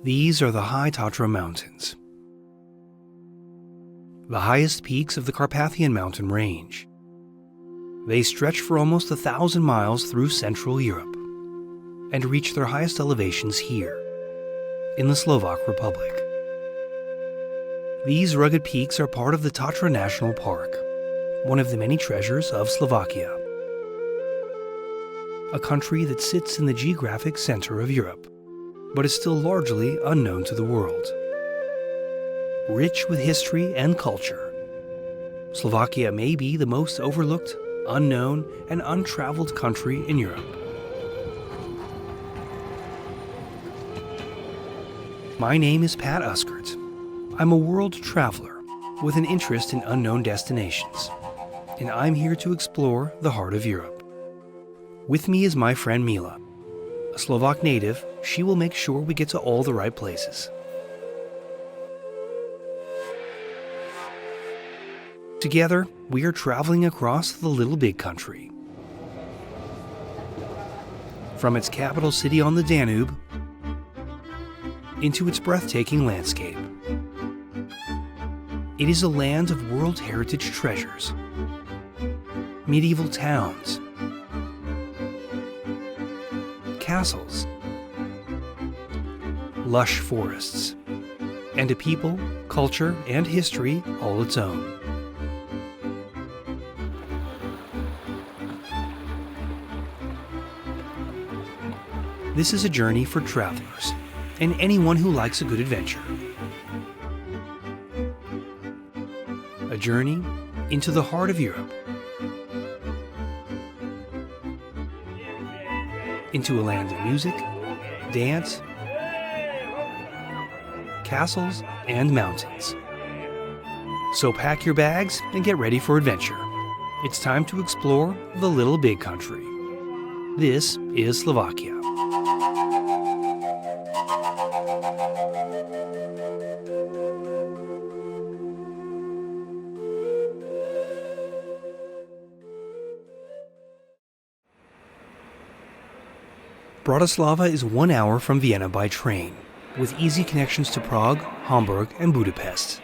These are the high Tatra Mountains, the highest peaks of the Carpathian mountain range. They stretch for almost 1,000 miles through Central Europe and reach their highest elevations here, in the Slovak Republic. These rugged peaks are part of the Tatra National Park, one of the many treasures of Slovakia, a country that sits in the geographic center of Europe, but is still largely unknown to the world. Rich with history and culture, Slovakia may be the most overlooked, unknown, and untraveled country in Europe. My name is Pat Uskert. I'm a world traveler with an interest in unknown destinations, and I'm here to explore the heart of Europe. With me is my friend Mila. A Slovak native, she will make sure we get to all the right places. Together, we are traveling across the little big country. From its capital city on the Danube into its breathtaking landscape. It is a land of World Heritage treasures, medieval towns, castles, lush forests, and a people, culture, and history all its own. This is a journey for travelers and anyone who likes a good adventure. A journey into the heart of Europe, into a land of music, dance, castles, and mountains. So pack your bags and get ready for adventure. It's time to explore the little big country. This is Slovakia. Bratislava is 1 hour from Vienna by train, with easy connections to Prague, Hamburg, and Budapest.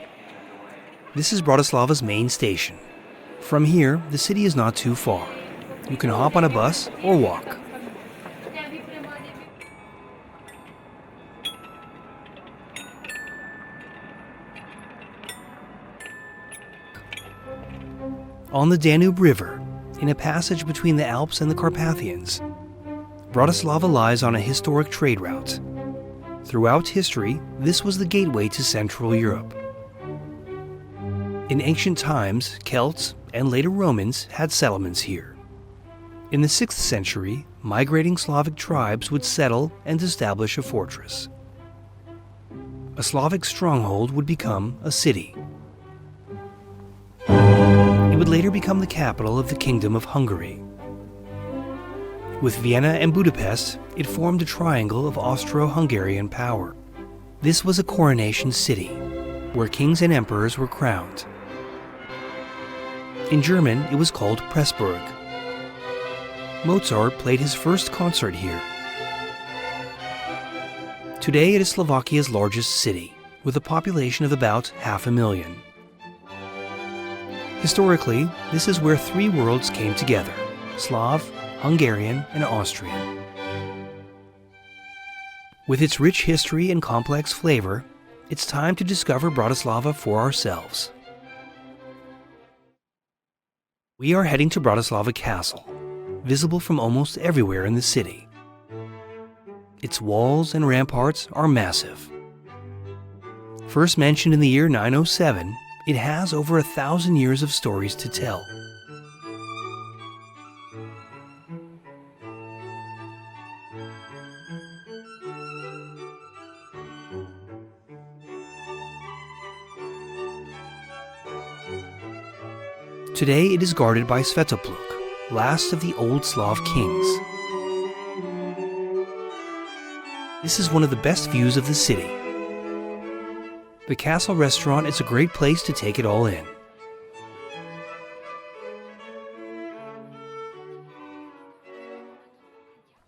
This is Bratislava's main station. From here, the city is not too far. You can hop on a bus or walk. On the Danube River, in a passage between the Alps and the Carpathians, Bratislava lies on a historic trade route. Throughout history, this was the gateway to Central Europe. In ancient times, Celts and later Romans had settlements here. In the 6th century, migrating Slavic tribes would settle and establish a fortress. A Slavic stronghold would become a city. It would later become the capital of the Kingdom of Hungary. With Vienna and Budapest, it formed a triangle of Austro-Hungarian power. This was a coronation city, where kings and emperors were crowned. In German, it was called Pressburg. Mozart played his first concert here. Today it is Slovakia's largest city, with a population of about 500,000. Historically, this is where three worlds came together: Slav, Hungarian, and Austrian. With its rich history and complex flavor, it's time to discover Bratislava for ourselves. We are heading to Bratislava Castle, visible from almost everywhere in the city. Its walls and ramparts are massive. First mentioned in the year 907, it has over 1,000 years of stories to tell. Today it is guarded by Svetopluk, last of the old Slav kings. This is one of the best views of the city. The castle restaurant is a great place to take it all in.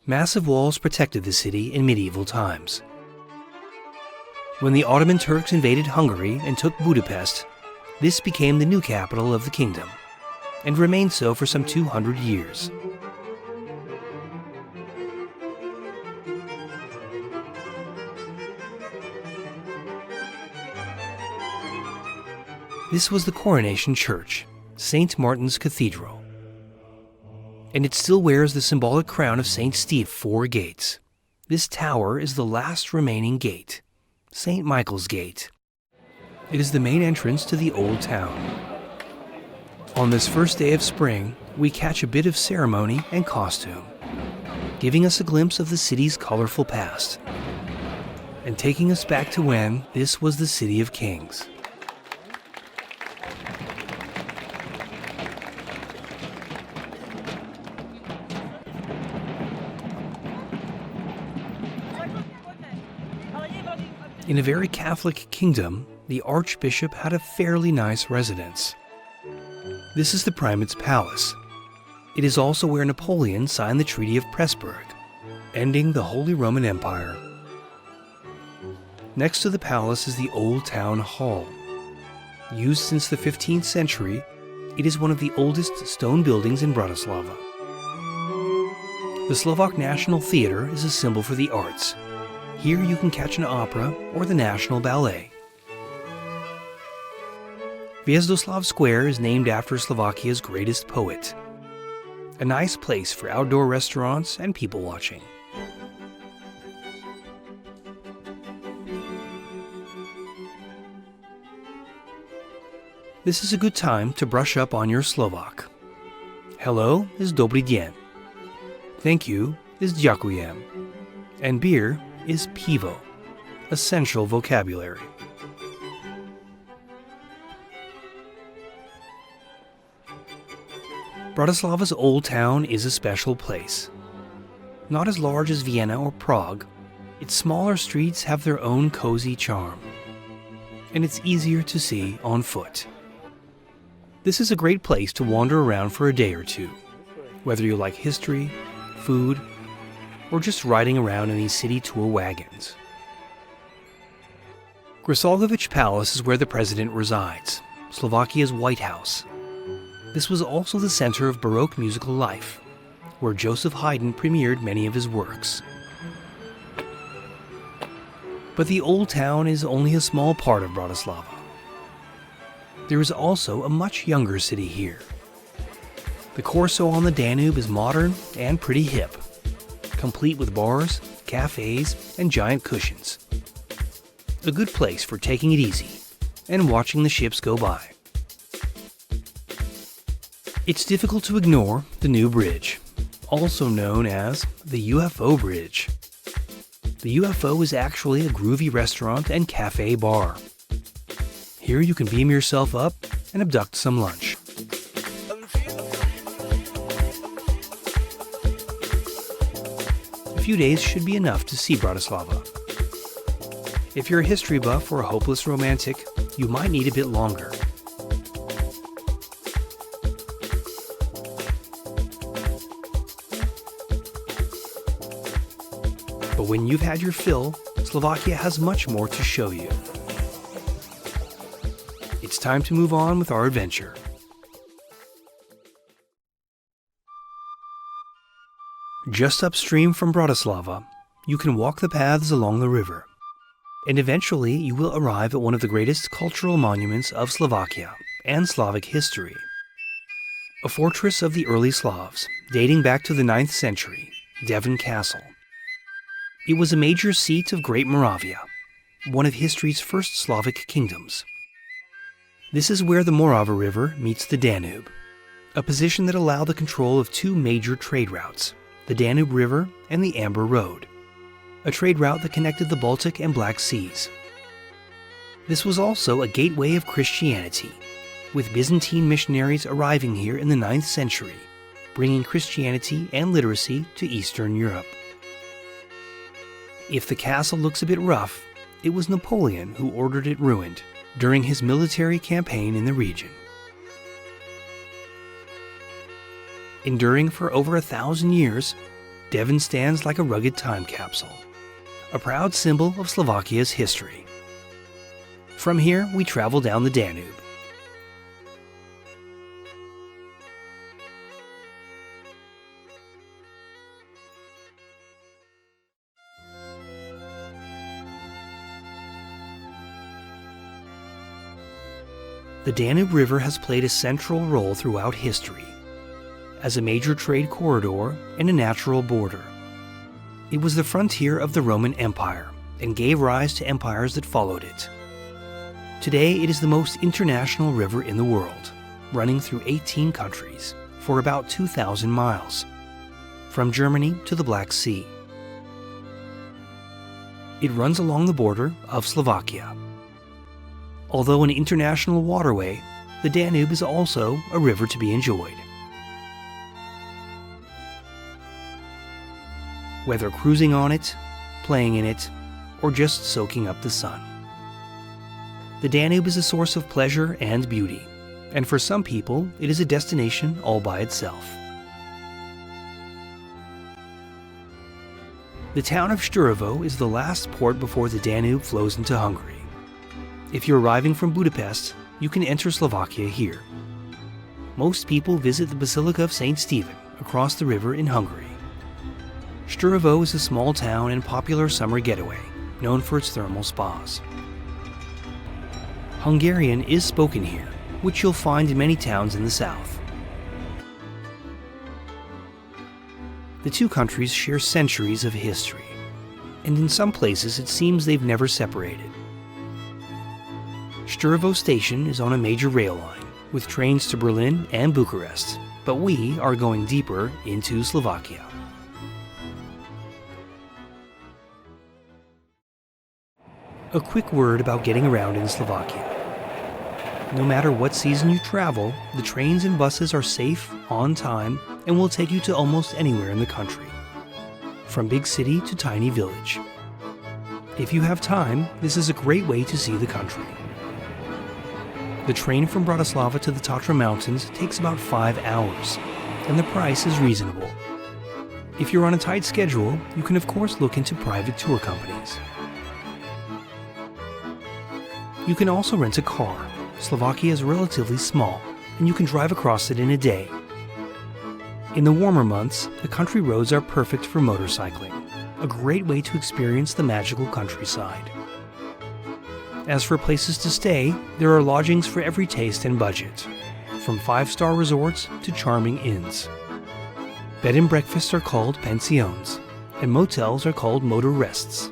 Massive walls protected the city in medieval times. When the Ottoman Turks invaded Hungary and took Budapest, this became the new capital of the kingdom, and remained so for some 200 years. This was the Coronation Church, St. Martin's Cathedral, and it still wears the symbolic crown of St. Steve 4 gates. This tower is the last remaining gate, St. Michael's Gate. It is the main entrance to the Old Town. On this first day of spring, we catch a bit of ceremony and costume, giving us a glimpse of the city's colorful past, and taking us back to when this was the City of Kings. In a very Catholic kingdom, the Archbishop had a fairly nice residence. This is the Primate's Palace. It is also where Napoleon signed the Treaty of Pressburg, ending the Holy Roman Empire. Next to the palace is the Old Town Hall. Used since the 15th century, it is one of the oldest stone buildings in Bratislava. The Slovak National Theatre is a symbol for the arts. Here you can catch an opera or the National Ballet. Hviezdoslav Square is named after Slovakia's greatest poet. A nice place for outdoor restaurants and people watching. This is a good time to brush up on your Slovak. Hello is dobrý deň. Thank you is ďakujem. And beer is pivo, essential vocabulary. Bratislava's Old Town is a special place. Not as large as Vienna or Prague, its smaller streets have their own cozy charm, and it's easier to see on foot. This is a great place to wander around for a day or two, whether you like history, food, or just riding around in these city tour wagons. Grisalgovich Palace is where the president resides, Slovakia's White House. This was also the center of Baroque musical life, where Joseph Haydn premiered many of his works. But the Old Town is only a small part of Bratislava. There is also a much younger city here. The Corso on the Danube is modern and pretty hip, complete with bars, cafes, and giant cushions. A good place for taking it easy and watching the ships go by. It's difficult to ignore the new bridge, also known as the UFO Bridge. The UFO is actually a groovy restaurant and cafe bar. Here you can beam yourself up and abduct some lunch. A few days should be enough to see Bratislava. If you're a history buff or a hopeless romantic, you might need a bit longer. But when you've had your fill, Slovakia has much more to show you. It's time to move on with our adventure. Just upstream from Bratislava, you can walk the paths along the river, and eventually you will arrive at one of the greatest cultural monuments of Slovakia and Slavic history. A fortress of the early Slavs, dating back to the 9th century, Devon Castle. It was a major seat of Great Moravia, one of history's first Slavic kingdoms. This is where the Morava River meets the Danube, a position that allowed the control of two major trade routes, the Danube River and the Amber Road, a trade route that connected the Baltic and Black Seas. This was also a gateway of Christianity, with Byzantine missionaries arriving here in the 9th century, bringing Christianity and literacy to Eastern Europe. If the castle looks a bit rough, it was Napoleon who ordered it ruined during his military campaign in the region. Enduring for over 1,000 years, Devon stands like a rugged time capsule, a proud symbol of Slovakia's history. From here, we travel down the Danube. The Danube River has played a central role throughout history, as a major trade corridor and a natural border. It was the frontier of the Roman Empire and gave rise to empires that followed it. Today, it is the most international river in the world, running through 18 countries for about 2,000 miles, from Germany to the Black Sea. It runs along the border of Slovakia. Although an international waterway, the Danube is also a river to be enjoyed. Whether cruising on it, playing in it, or just soaking up the sun. The Danube is a source of pleasure and beauty, and for some people, it is a destination all by itself. The town of Storovo is the last port before the Danube flows into Hungary. If you're arriving from Budapest, you can enter Slovakia here. Most people visit the Basilica of St. Stephen across the river in Hungary. Storovo is a small town and popular summer getaway, known for its thermal spas. Hungarian is spoken here, which you'll find in many towns in the south. The two countries share centuries of history, and in some places it seems they've never separated. Storovo station is on a major rail line, with trains to Berlin and Bucharest, but we are going deeper into Slovakia. A quick word about getting around in Slovakia. No matter what season you travel, the trains and buses are safe, on time, and will take you to almost anywhere in the country, from big city to tiny village. If you have time, this is a great way to see the country. The train from Bratislava to the Tatra Mountains takes about 5 hours, and the price is reasonable. If you're on a tight schedule, you can of course look into private tour companies. You can also rent a car. Slovakia is relatively small, and you can drive across it in a day. In the warmer months, the country roads are perfect for motorcycling, a great way to experience the magical countryside. As for places to stay, there are lodgings for every taste and budget, from 5-star resorts to charming inns. Bed and breakfasts are called pensions, and motels are called motor rests.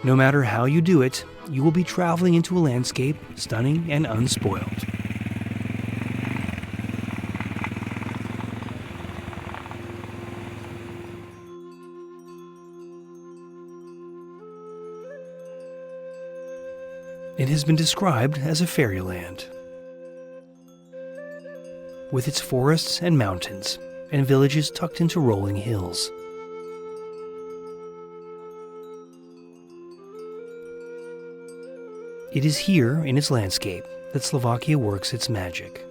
No matter how you do it, you will be traveling into a landscape stunning and unspoiled. It has been described as a fairyland, with its forests and mountains, and villages tucked into rolling hills. It is here, in its landscape, that Slovakia works its magic.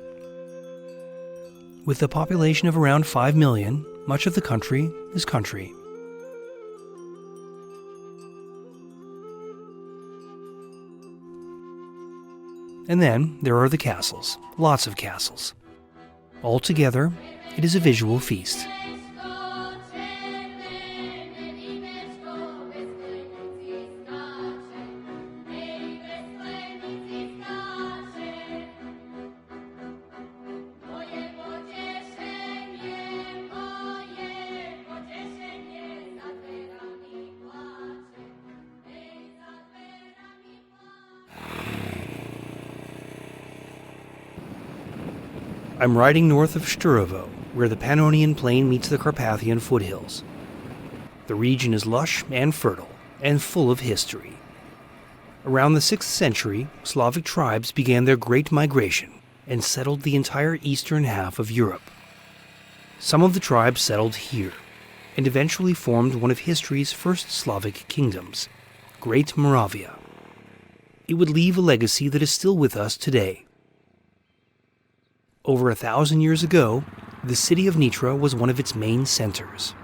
With a population of around 5 million, much of the country is country. And then there are the castles, lots of castles. Altogether, it is a visual feast. I'm riding north of Storovo, where the Pannonian Plain meets the Carpathian foothills. The region is lush and fertile, and full of history. Around the 6th century, Slavic tribes began their great migration and settled the entire eastern half of Europe. Some of the tribes settled here, and eventually formed one of history's first Slavic kingdoms, Great Moravia. It would leave a legacy that is still with us today. Over 1,000 years ago, the city of Nitra was one of its main centers.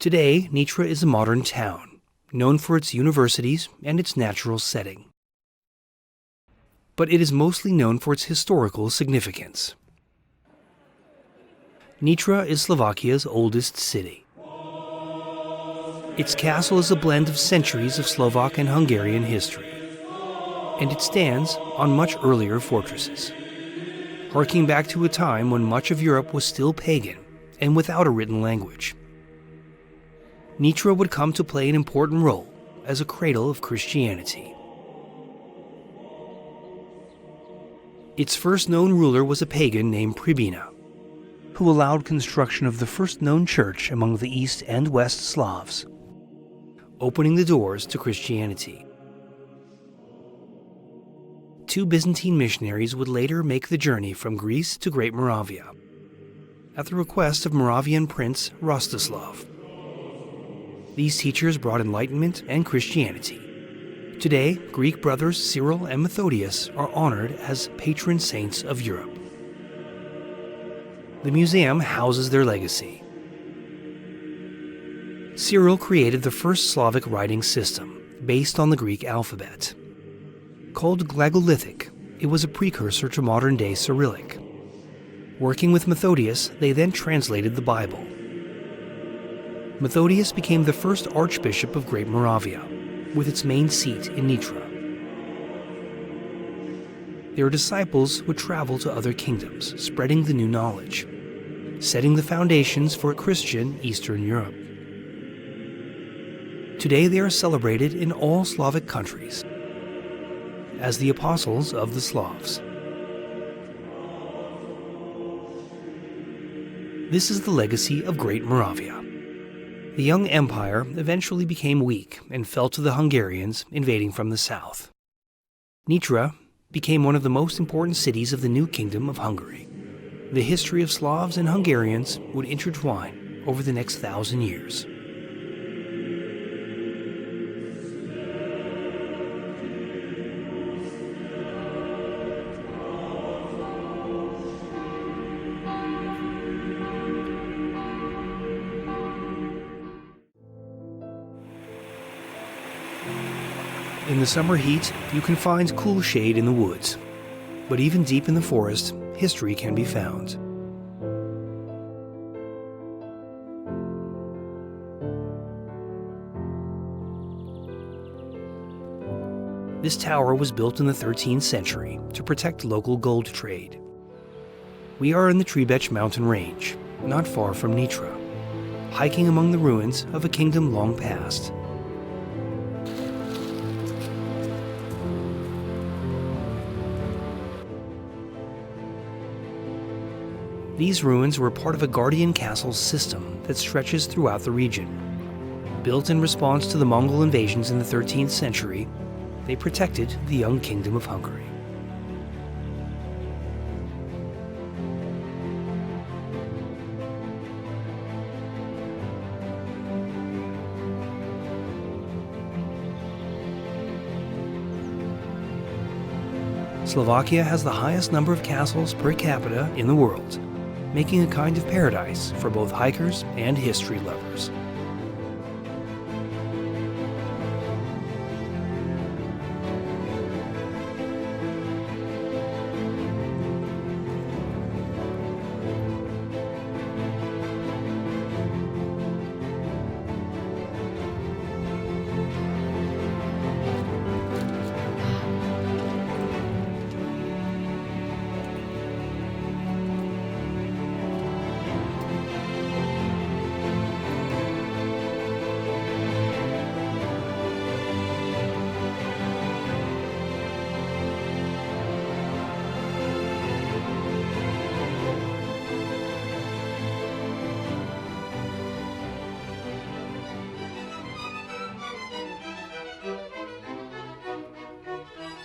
Today, Nitra is a modern town, known for its universities and its natural setting. But it is mostly known for its historical significance. Nitra is Slovakia's oldest city. Its castle is a blend of centuries of Slovak and Hungarian history, and it stands on much earlier fortresses, harking back to a time when much of Europe was still pagan and without a written language. Nitra would come to play an important role as a cradle of Christianity. Its first known ruler was a pagan named Pribina, who allowed construction of the first known church among the East and West Slavs, opening the doors to Christianity. Two Byzantine missionaries would later make the journey from Greece to Great Moravia, at the request of Moravian Prince Rostislav. These teachers brought enlightenment and Christianity. Today, Greek brothers Cyril and Methodius are honored as patron saints of Europe. The museum houses their legacy. Cyril created the first Slavic writing system, based on the Greek alphabet. Called Glagolithic, it was a precursor to modern-day Cyrillic. Working with Methodius, they then translated the Bible. Methodius became the first Archbishop of Great Moravia, with its main seat in Nitra. Their disciples would travel to other kingdoms, spreading the new knowledge, setting the foundations for a Christian Eastern Europe. Today they are celebrated in all Slavic countries as the apostles of the Slavs. This is the legacy of Great Moravia. The young empire eventually became weak and fell to the Hungarians invading from the south. Nitra became one of the most important cities of the new Kingdom of Hungary. The history of Slavs and Hungarians would intertwine over the next 1,000 years. In the summer heat, you can find cool shade in the woods, but even deep in the forest, history can be found. This tower was built in the 13th century to protect local gold trade. We are in the Trebech mountain range, not far from Nitra, hiking among the ruins of a kingdom long past. These ruins were part of a guardian castle system that stretches throughout the region. Built in response to the Mongol invasions in the 13th century, they protected the young Kingdom of Hungary. Slovakia has the highest number of castles per capita in the world, making a kind of paradise for both hikers and history lovers.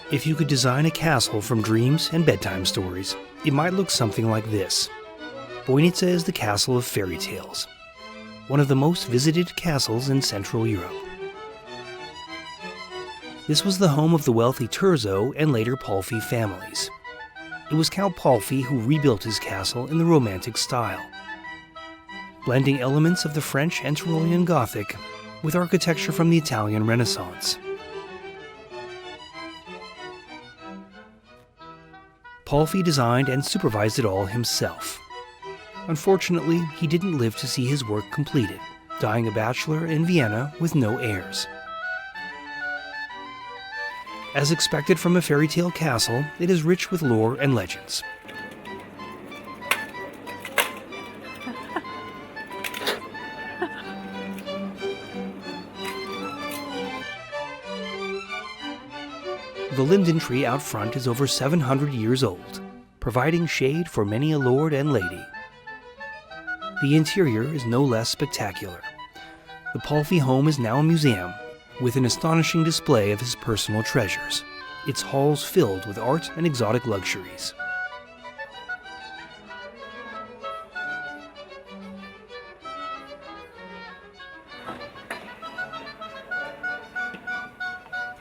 If you could design a castle from dreams and bedtime stories, it might look something like this. Bojnica is the castle of fairy tales, one of the most visited castles in Central Europe. This was the home of the wealthy Turzo and later Palffy families. It was Count Palffy who rebuilt his castle in the Romantic style. blending elements of the French and Tyrolean Gothic with architecture from the Italian Renaissance. Palfy designed and supervised it all himself. Unfortunately, he didn't live to see his work completed, dying a bachelor in Vienna with no heirs. As expected from a fairy tale castle, it is rich with lore and legends. The linden tree out front is over 700 years old, providing shade for many a lord and lady. The interior is no less spectacular. The Palfy home is now a museum, with an astonishing display of his personal treasures, its halls filled with art and exotic luxuries.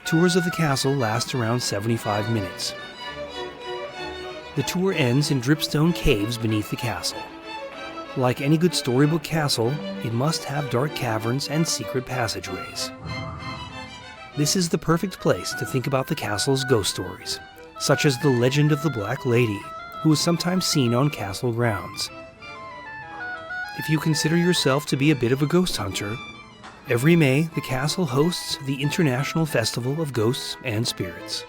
Tours of the castle last around 75 minutes. The tour ends in dripstone caves beneath the castle. Like any good storybook castle, it must have dark caverns and secret passageways. This is the perfect place to think about the castle's ghost stories, such as the legend of the Black Lady, who is sometimes seen on castle grounds. If you consider yourself to be a bit of a ghost hunter, every May the castle hosts the International Festival of Ghosts and Spirits.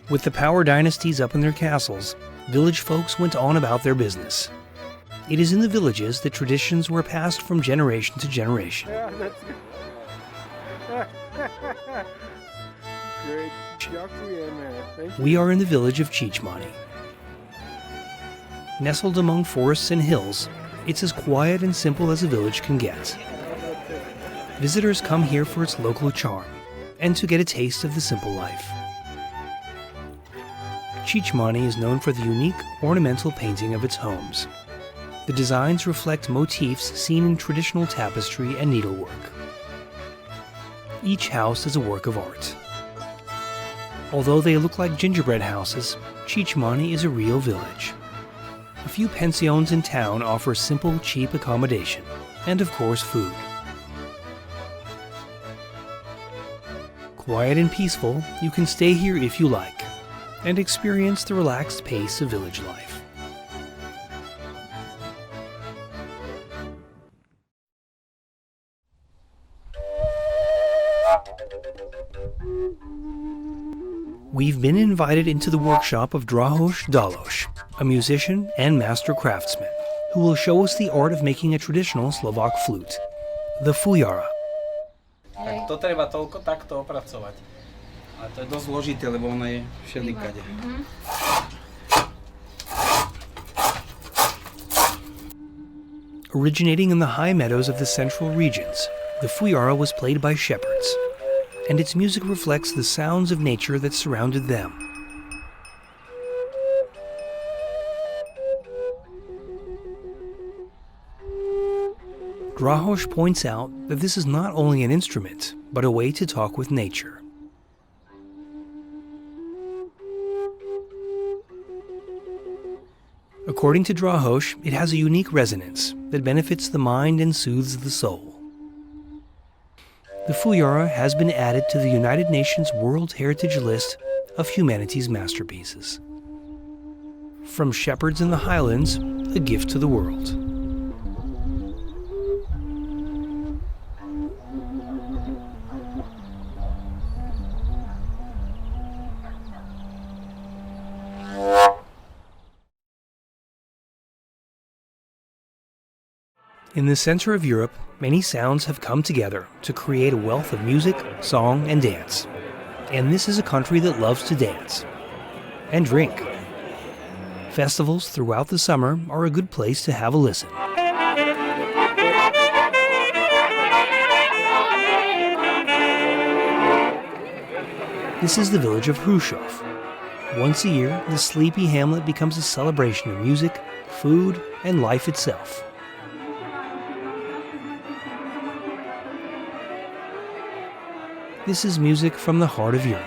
With the power dynasties up in their castles, village folks went on about their business. It is in the villages that traditions were passed from generation to generation. Yeah, that's great. Thank you. We are in the village of Chichmani. Nestled among forests and hills, it's as quiet and simple as a village can get. Visitors come here for its local charm and to get a taste of the simple life. Chichmani is known for the unique ornamental painting of its homes. The designs reflect motifs seen in traditional tapestry and needlework. Each house is a work of art. Although they look like gingerbread houses, Chichmani is a real village. A few pensions in town offer simple, cheap accommodation, and of course food. Quiet and peaceful, you can stay here if you like, and experience the relaxed pace of village life. We've been invited into the workshop of Drahoš Daloš, a musician and master craftsman, who will show us the art of making a traditional Slovak flute, the fujara. Tak to treba toľko takto opracovať. A to je dosť zložité, lebo ona je všelikade. Originating in the high meadows of the central regions, the fujara was played by shepherds, and its music reflects the sounds of nature that surrounded them. Drahoš points out that this is not only an instrument, but a way to talk with nature. According to Drahoš, it has a unique resonance that benefits the mind and soothes the soul. The fujara has been added to the United Nations World Heritage List of Humanity's Masterpieces. From shepherds in the highlands, a gift to the world. In the center of Europe, many sounds have come together to create a wealth of music, song, and dance. And this is a country that loves to dance and drink. Festivals throughout the summer are a good place to have a listen. This is the village of Hrušov. Once a year, the sleepy hamlet becomes a celebration of music, food, and life itself. This is music from the heart of Europe.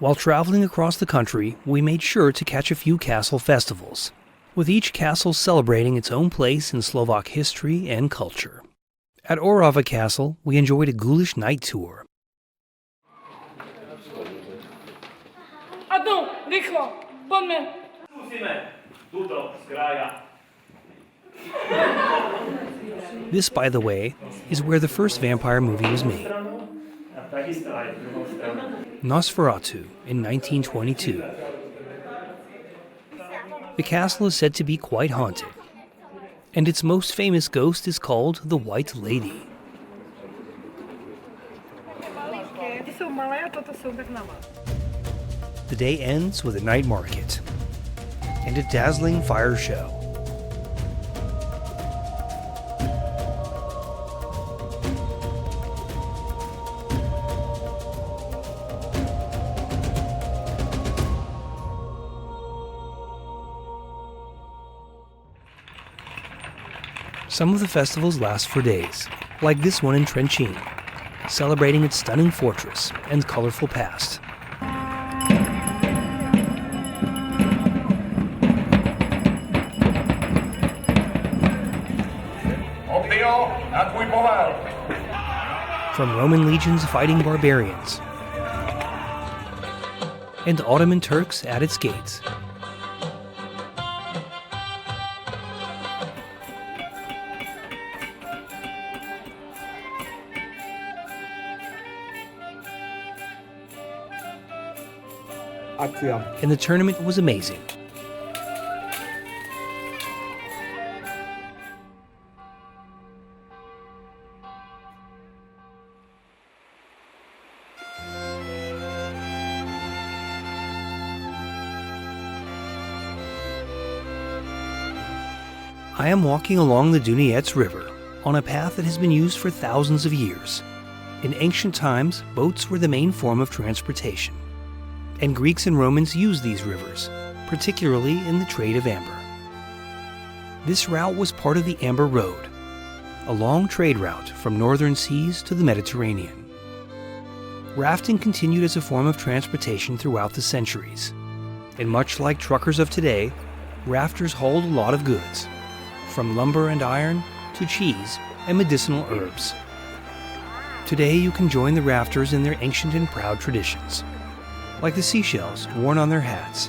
While traveling across the country, we made sure to catch a few castle festivals, with each castle celebrating its own place in Slovak history and culture. At Orava Castle, we enjoyed a ghoulish night tour. A tu, rýchlo, poďme. This, by the way, is where the first vampire movie was made. Nosferatu in 1922. The castle is said to be quite haunted, and its most famous ghost is called the White Lady. The day ends with a night market and a dazzling fire show. Some of the festivals last for days, like this one in Trenčín, celebrating its stunning fortress and colorful past. From Roman legions fighting barbarians and Ottoman Turks at its gates. And the tournament was amazing. I am walking along the Dunajec River on a path that has been used for thousands of years. In ancient times, boats were the main form of transportation, and Greeks and Romans used these rivers, particularly in the trade of amber. This route was part of the Amber Road, a long trade route from northern seas to the Mediterranean. Rafting continued as a form of transportation throughout the centuries, and much like truckers of today, rafters hauled a lot of goods, from lumber and iron to cheese and medicinal herbs. Today you can join the rafters in their ancient and proud traditions, like the seashells worn on their hats.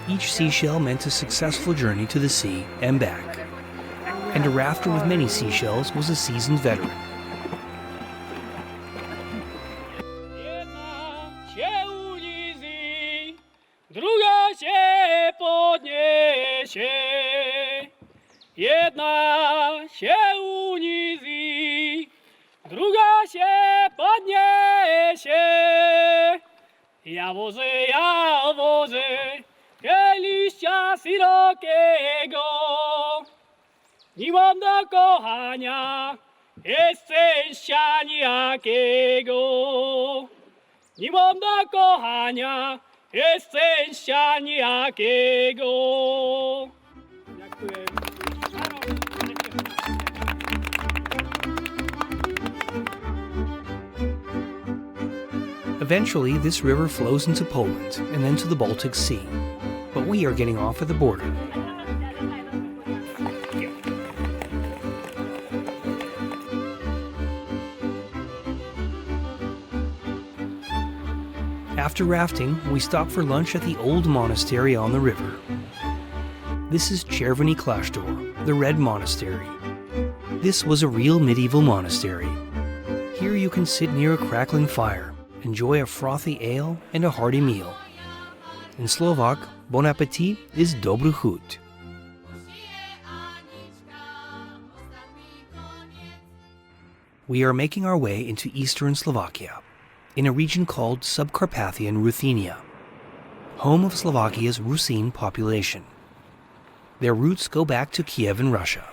Each seashell meant a successful journey to the sea and back, and a rafter with many seashells was a seasoned veteran. Jedna się unizi, druga się podniesie. Ja wożę, liścia szerokiego. Nie mam do kochania, jest szczęścia nijakiego. Nie mam do kochania, jest szczęścia nijakiego. Dziękuję. Eventually, this river flows into Poland and then to the Baltic Sea, but we are getting off at the border. After rafting, we stop for lunch at the old monastery on the river. This is Czerwony Klasztor, the Red Monastery. This was a real medieval monastery. Here you can sit near a crackling fire, enjoy a frothy ale and a hearty meal. In Slovak, bon appetit is dobry chut. We are making our way into eastern Slovakia, in a region called Subcarpathian Ruthenia, home of Slovakia's Rusyn population. Their roots go back to Kiev in Russia.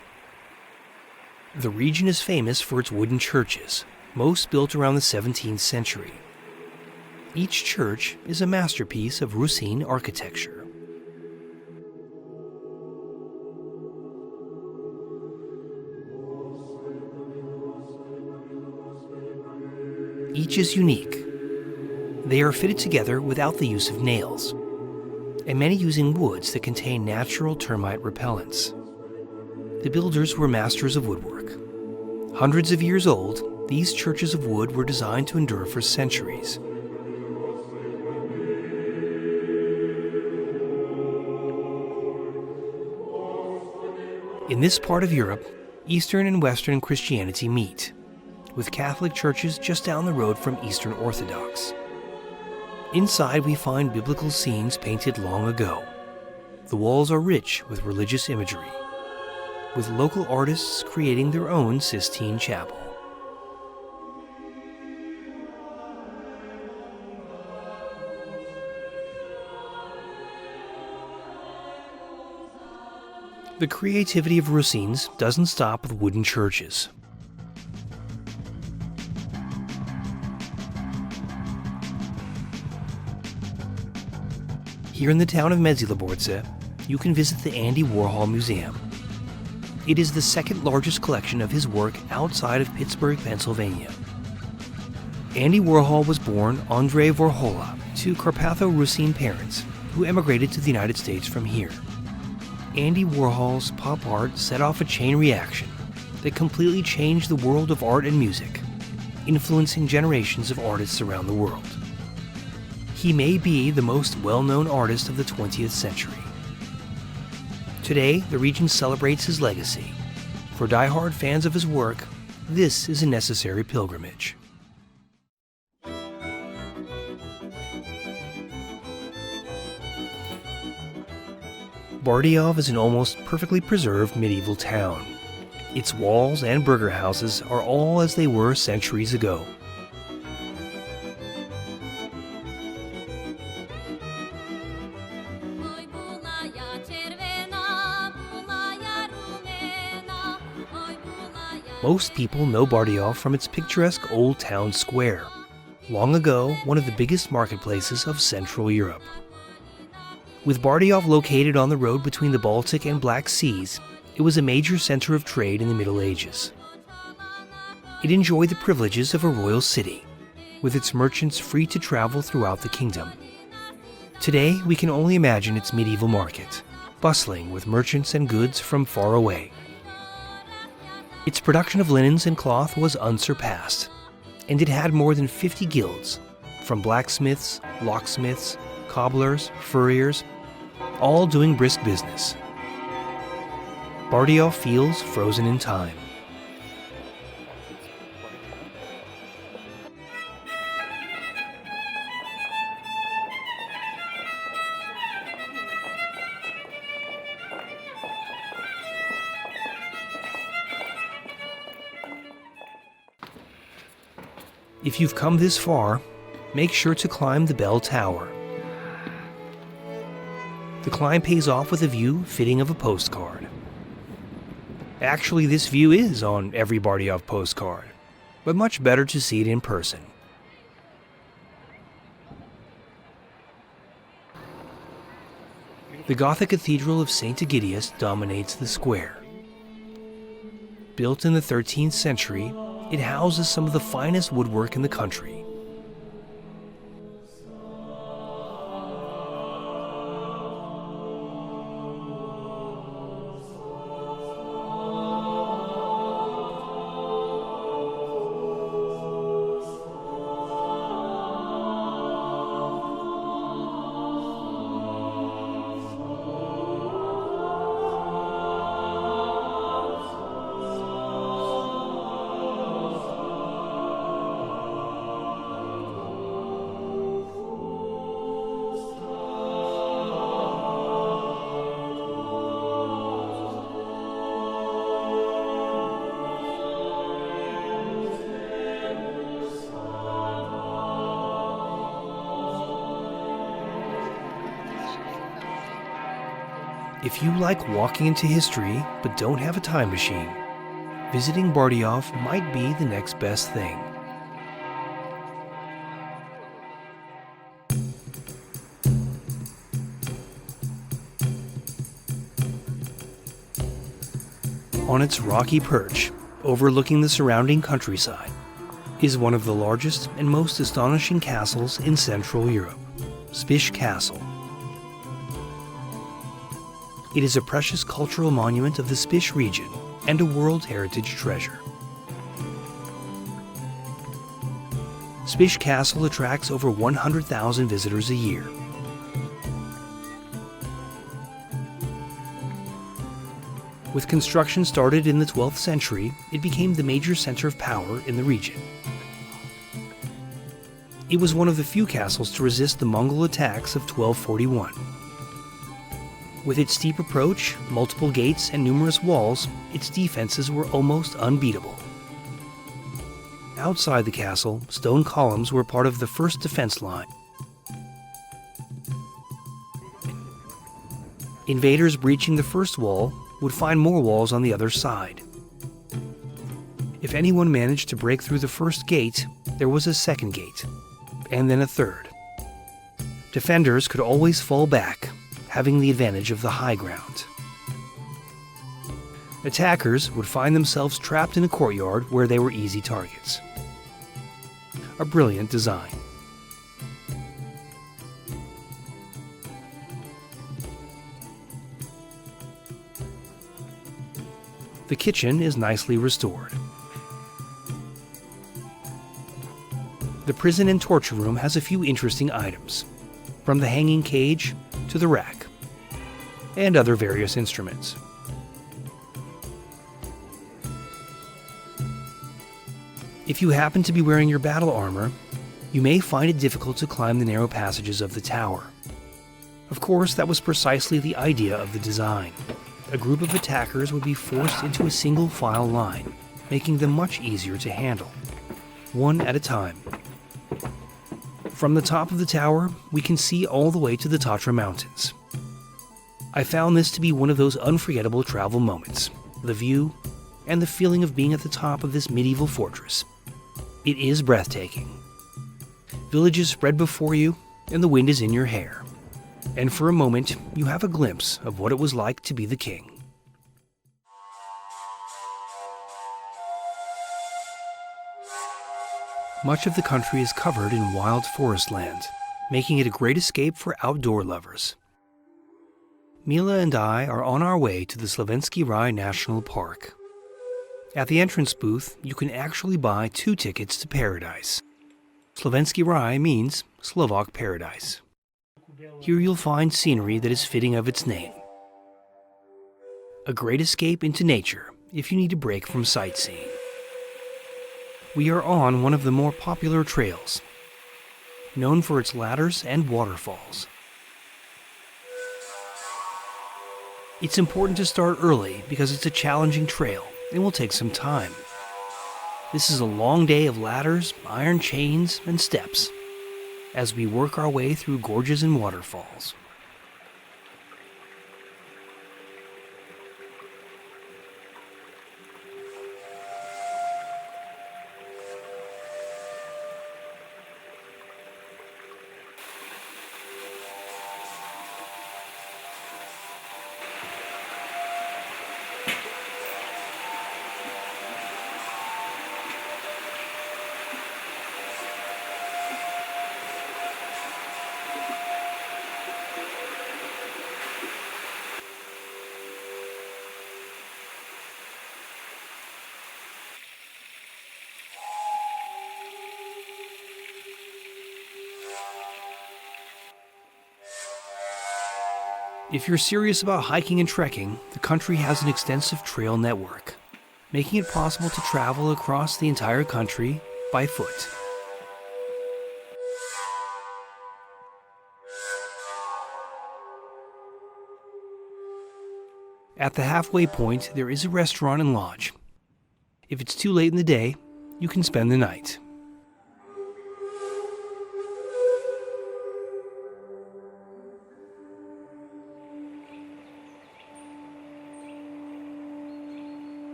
The region is famous for its wooden churches, most built around the 17th century. Each church is a masterpiece of Rusyn architecture. Each is unique. They are fitted together without the use of nails, and many using woods that contain natural termite repellents. The builders were masters of woodwork. Hundreds of years old, these churches of wood were designed to endure for centuries. In this part of Europe, Eastern and Western Christianity meet, with Catholic churches just down the road from Eastern Orthodox. Inside we find biblical scenes painted long ago. The walls are rich with religious imagery, with local artists creating their own Sistine Chapel. The creativity of Racines doesn't stop with wooden churches. Here in the town of Medzyliborce, you can visit the Andy Warhol Museum. It is the second largest collection of his work outside of Pittsburgh, Pennsylvania. Andy Warhol was born Andrei Warhola to Carpatho-Russine parents who emigrated to the United States from here. Andy Warhol's pop art set off a chain reaction that completely changed the world of art and music, influencing generations of artists around the world. He may be the most well-known artist of the 20th century. Today, the region celebrates his legacy. For die-hard fans of his work, this is a necessary pilgrimage. Bardiov is an almost perfectly preserved medieval town. Its walls and burger houses are all as they were centuries ago. Most people know Bardiov from its picturesque old town square, long ago one of the biggest marketplaces of Central Europe. With Bardiov located on the road between the Baltic and Black Seas, it was a major center of trade in the Middle Ages. It enjoyed the privileges of a royal city, with its merchants free to travel throughout the kingdom. Today, we can only imagine its medieval market, bustling with merchants and goods from far away. Its production of linens and cloth was unsurpassed, and it had more than 50 guilds, from blacksmiths, locksmiths, cobblers, furriers, all doing brisk business. Bardiov feels frozen in time. If you've come this far, make sure to climb the bell tower. The climb pays off with a view fitting of a postcard. Actually, this view is on every Bardiov postcard, but much better to see it in person. The Gothic Cathedral of St. Egidius dominates the square. Built in the 13th century, it houses some of the finest woodwork in the country. If you like walking into history but don't have a time machine, visiting Bardiov might be the next best thing. On its rocky perch, overlooking the surrounding countryside, is one of the largest and most astonishing castles in Central Europe, Spiš Castle. It is a precious cultural monument of the Spiš region and a World Heritage Treasure. Spiš Castle attracts over 100,000 visitors a year. With construction started in the 12th century, it became the major center of power in the region. It was one of the few castles to resist the Mongol attacks of 1241. With its steep approach, multiple gates, and numerous walls, its defenses were almost unbeatable. Outside the castle, stone columns were part of the first defense line. Invaders breaching the first wall would find more walls on the other side. If anyone managed to break through the first gate, there was a second gate, and then a third. Defenders could always fall back, having the advantage of the high ground. Attackers would find themselves trapped in a courtyard where they were easy targets. A brilliant design. The kitchen is nicely restored. The prison and torture room has a few interesting items, from the hanging cage to the rack, and other various instruments. If you happen to be wearing your battle armor, you may find it difficult to climb the narrow passages of the tower. Of course, that was precisely the idea of the design. A group of attackers would be forced into a single file line, making them much easier to handle, one at a time. From the top of the tower, we can see all the way to the Tatra Mountains. I found this to be one of those unforgettable travel moments, the view and the feeling of being at the top of this medieval fortress. It is breathtaking. Villages spread before you, and the wind is in your hair. And for a moment, you have a glimpse of what it was like to be the king. Much of the country is covered in wild forest land, making it a great escape for outdoor lovers. Mila and I are on our way to the Slovenský Raj National Park. At the entrance booth, you can actually buy 2 tickets to paradise. Slovenský Raj means Slovak paradise. Here you'll find scenery that is fitting of its name. A great escape into nature if you need a break from sightseeing. We are on one of the more popular trails, known for its ladders and waterfalls. It's important to start early because it's a challenging trail and will take some time. This is a long day of ladders, iron chains, and steps as we work our way through gorges and waterfalls. If you're serious about hiking and trekking, the country has an extensive trail network, making it possible to travel across the entire country by foot. At the halfway point, there is a restaurant and lodge. If it's too late in the day, you can spend the night.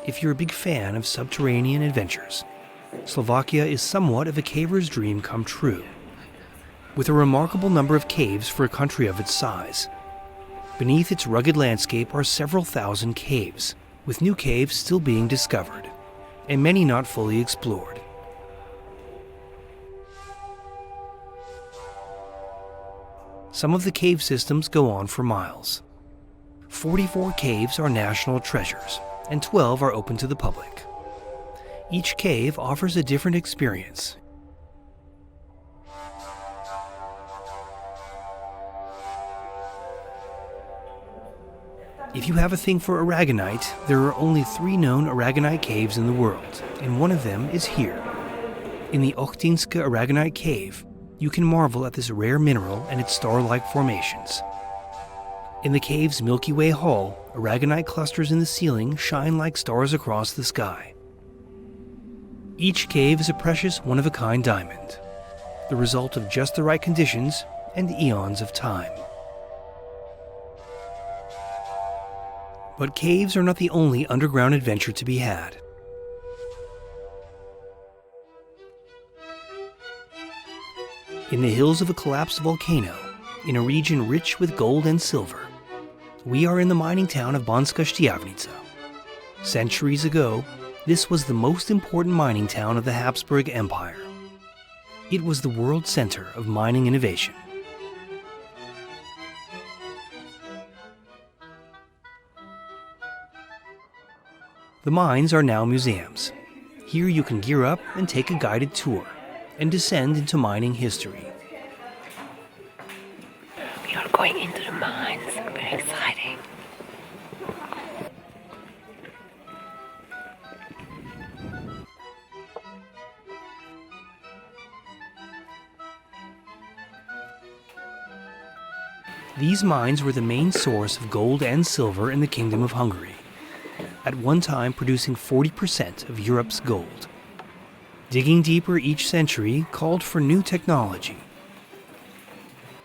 If you're a big fan of subterranean adventures, Slovakia is somewhat of a caver's dream come true, with a remarkable number of caves for a country of its size. Beneath its rugged landscape are several thousand caves, with new caves still being discovered, and many not fully explored. Some of the cave systems go on for miles. 44 caves are national treasures, and 12 are open to the public. Each cave offers a different experience. If you have a thing for aragonite, there are only 3 known aragonite caves in the world, and one of them is here. In the Ochtinska aragonite cave, you can marvel at this rare mineral and its star-like formations. In the cave's Milky Way Hall, aragonite clusters in the ceiling shine like stars across the sky. Each cave is a precious one-of-a-kind diamond, the result of just the right conditions and eons of time. But caves are not the only underground adventure to be had. In the hills of a collapsed volcano, in a region rich with gold and silver, we are in the mining town of Banska Štiavnica. Centuries ago, this was the most important mining town of the Habsburg Empire. It was the world center of mining innovation. The mines are now museums. Here you can gear up and take a guided tour and descend into mining history. We are going into the mines. Very exciting. These mines were the main source of gold and silver in the Kingdom of Hungary, at one time producing 40% of Europe's gold. Digging deeper each century called for new technology.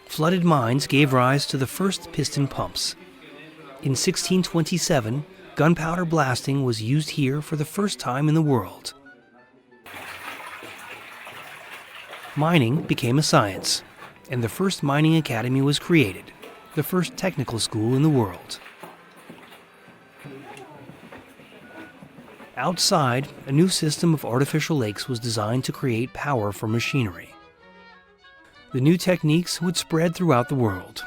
Flooded mines gave rise to the first piston pumps. In 1627, gunpowder blasting was used here for the first time in the world. Mining became a science, and the first mining academy was created, the first technical school in the world. Outside, a new system of artificial lakes was designed to create power for machinery. The new techniques would spread throughout the world.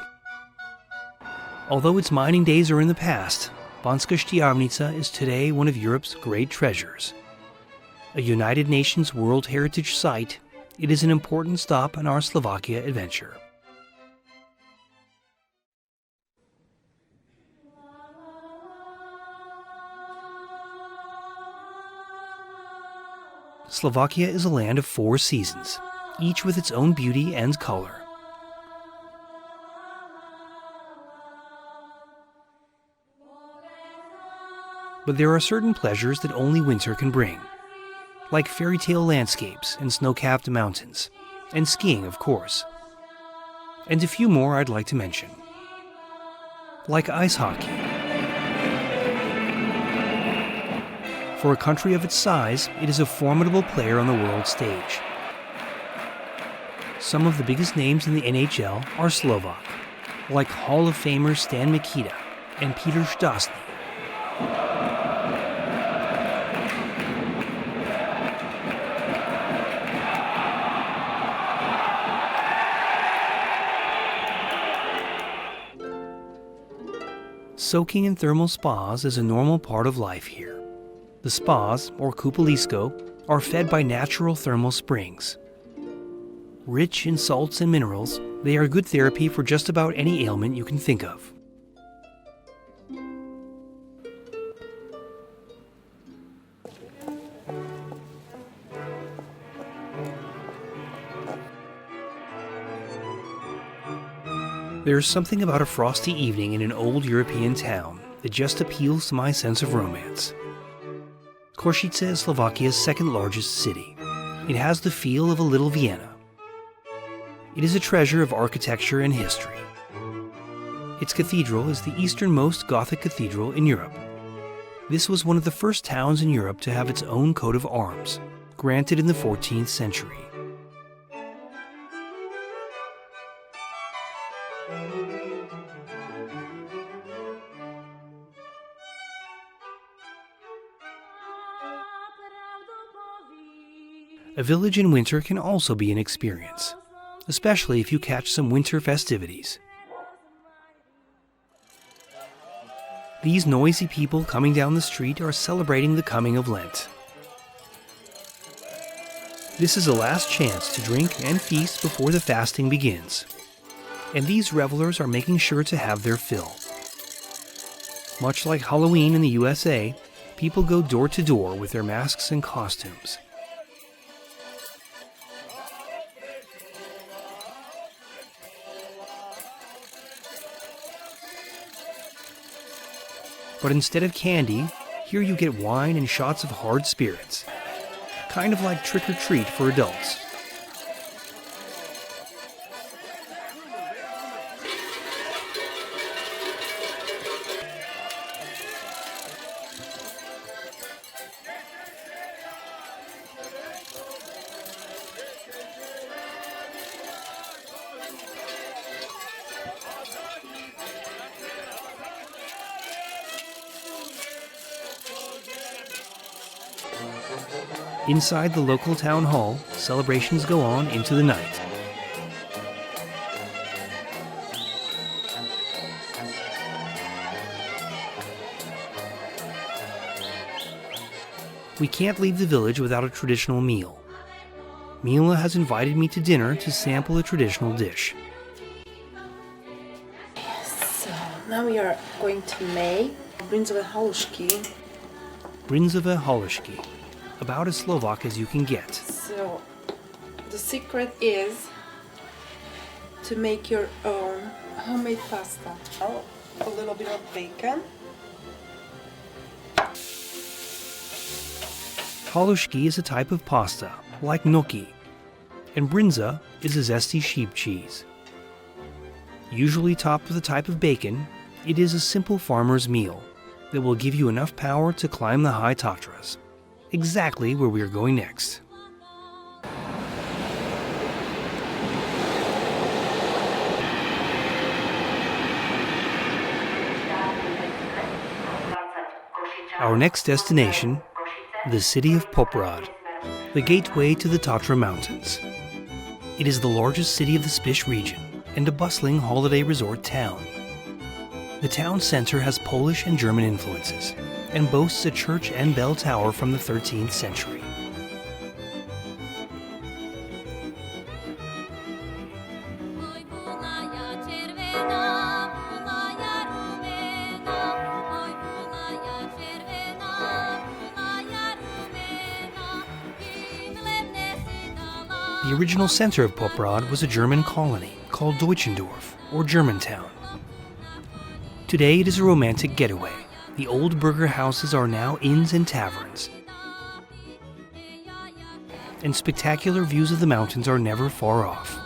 Although its mining days are in the past, Banska Štiavnica is today one of Europe's great treasures. A United Nations World Heritage Site, it is an important stop on our Slovakia adventure. Slovakia is a land of 4 seasons, each with its own beauty and color. But there are certain pleasures that only winter can bring, like fairy tale landscapes and snow-capped mountains, and skiing, of course. And a few more I'd like to mention, like ice hockey. For a country of its size, it is a formidable player on the world stage. Some of the biggest names in the NHL are Slovak, like Hall of Famers Stan Mikita and Peter Stastny. Soaking in thermal spas is a normal part of life here. The spas, or kupalisko, are fed by natural thermal springs. Rich in salts and minerals, they are good therapy for just about any ailment you can think of. There's something about a frosty evening in an old European town that just appeals to my sense of romance. Košice is Slovakia's second largest city. It has the feel of a little Vienna. It is a treasure of architecture and history. Its cathedral is the easternmost Gothic cathedral in Europe. This was one of the first towns in Europe to have its own coat of arms, granted in the 14th century. A village in winter can also be an experience, especially if you catch some winter festivities. These noisy people coming down the street are celebrating the coming of Lent. This is the last chance to drink and feast before the fasting begins, and these revelers are making sure to have their fill. Much like Halloween in the USA, people go door to door with their masks and costumes. But instead of candy, here you get wine and shots of hard spirits, kind of like trick-or-treat for adults. Inside the local town hall, celebrations go on into the night. We can't leave the village without a traditional meal. Mila has invited me to dinner to sample a traditional dish. So now we are going to make brinzové halušky. Brinzové halušky, about as Slovak as you can get. So the secret is to make your own homemade pasta. Oh, a little bit of bacon. Halušky is a type of pasta, like gnocchi, and brinza is a zesty sheep cheese. Usually topped with a type of bacon, it is a simple farmer's meal that will give you enough power to climb the high Tatras, exactly where we are going next. Our next destination, the city of Poprad, the gateway to the Tatra Mountains. It is the largest city of the Spiš region and a bustling holiday resort town. The town center has Polish and German influences and boasts a church and bell tower from the 13th century. The original center of Poprad was a German colony called Deutschendorf, or Germantown. Today it is a romantic getaway. The old burgher houses are now inns and taverns. And spectacular views of the mountains are never far off.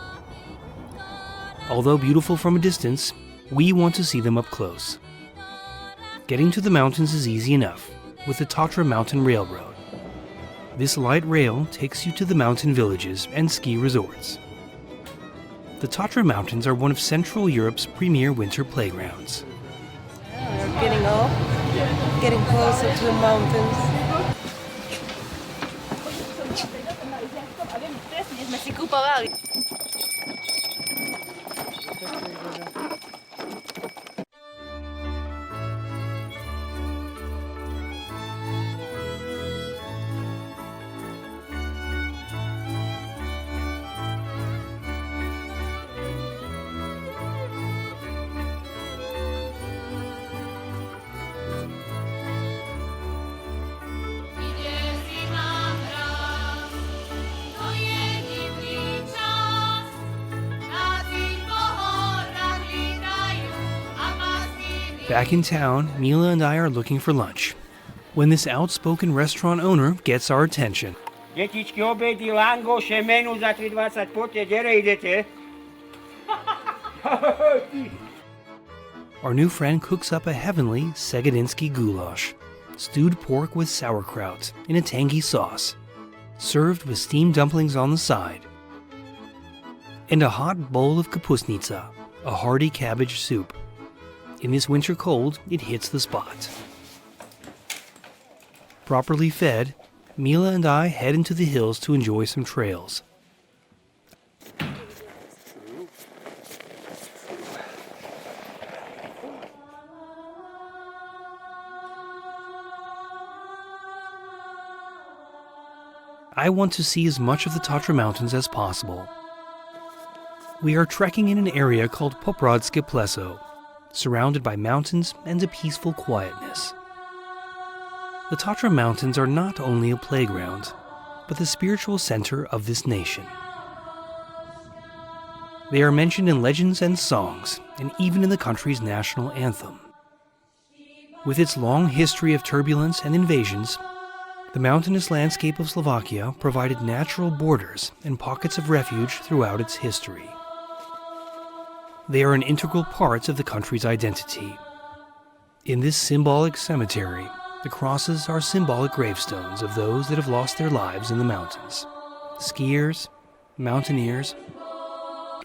Although beautiful from a distance, we want to see them up close. Getting to the mountains is easy enough with the Tatra Mountain Railroad. This light rail takes you to the mountain villages and ski resorts. The Tatra Mountains are one of Central Europe's premier winter playgrounds. We're getting up, getting closer to the mountains. Back in town, Mila and I are looking for lunch, when this outspoken restaurant owner gets our attention. Detičky, obedy, langoše, menu za 3,20, poďte, dere idete. Our new friend cooks up a heavenly Segedinsky goulash, stewed pork with sauerkraut in a tangy sauce, served with steamed dumplings on the side, and a hot bowl of kapustnica, a hearty cabbage soup. In this winter cold, it hits the spot. Properly fed, Mila and I head into the hills to enjoy some trails. I want to see as much of the Tatra Mountains as possible. We are trekking in an area called Popradskie Pleso, surrounded by mountains and a peaceful quietness. The Tatra Mountains are not only a playground, but the spiritual center of this nation. They are mentioned in legends and songs, and even in the country's national anthem. With its long history of turbulence and invasions, the mountainous landscape of Slovakia provided natural borders and pockets of refuge throughout its history. They are an integral part of the country's identity. In this symbolic cemetery, the crosses are symbolic gravestones of those that have lost their lives in the mountains. Skiers, mountaineers,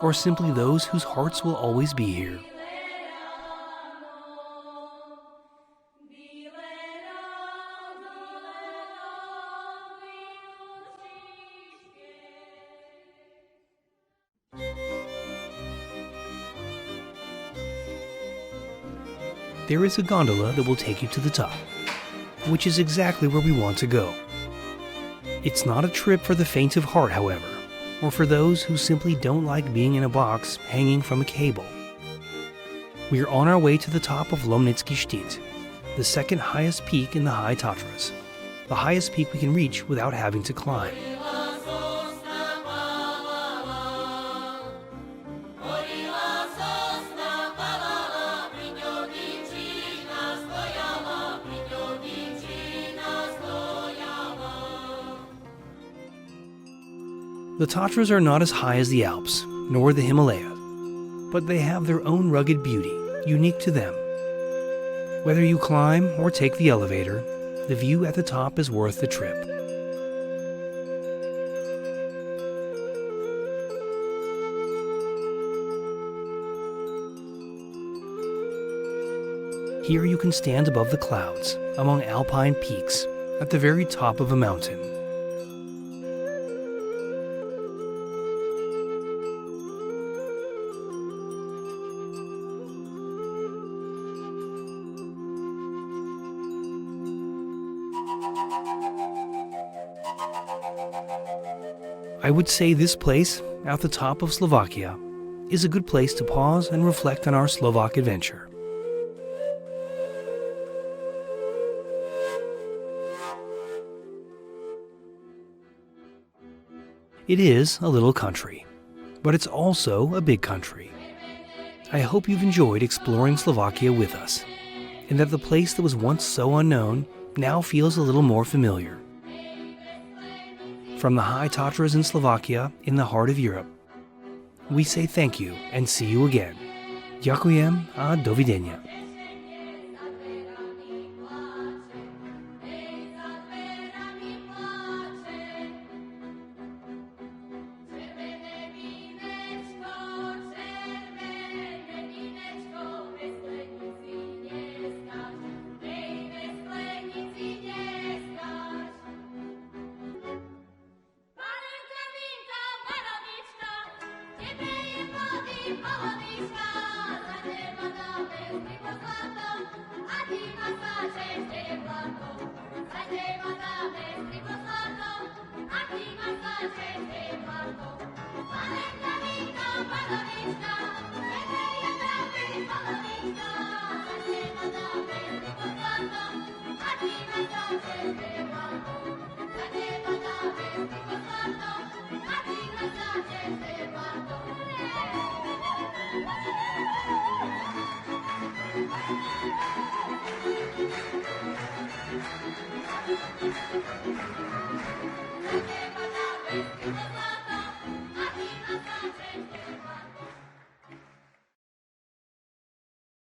or simply those whose hearts will always be here. There is a gondola that will take you to the top, which is exactly where we want to go. It's not a trip for the faint of heart, however, or for those who simply don't like being in a box hanging from a cable. We are on our way to the top of Lomnitsky Shtit, the second highest peak in the High Tatras, the highest peak we can reach without having to climb. The Tatras are not as high as the Alps, nor the Himalayas, but they have their own rugged beauty, unique to them. Whether you climb or take the elevator, the view at the top is worth the trip. Here you can stand above the clouds, among alpine peaks, at the very top of a mountain. I would say this place, at the top of Slovakia, is a good place to pause and reflect on our Slovak adventure. It is a little country, but it's also a big country. I hope you've enjoyed exploring Slovakia with us, and that the place that was once so unknown now feels a little more familiar. From the High Tatras in Slovakia, in the heart of Europe, we say thank you and see you again. Ďakujem a dovidenia. A ti ma sa,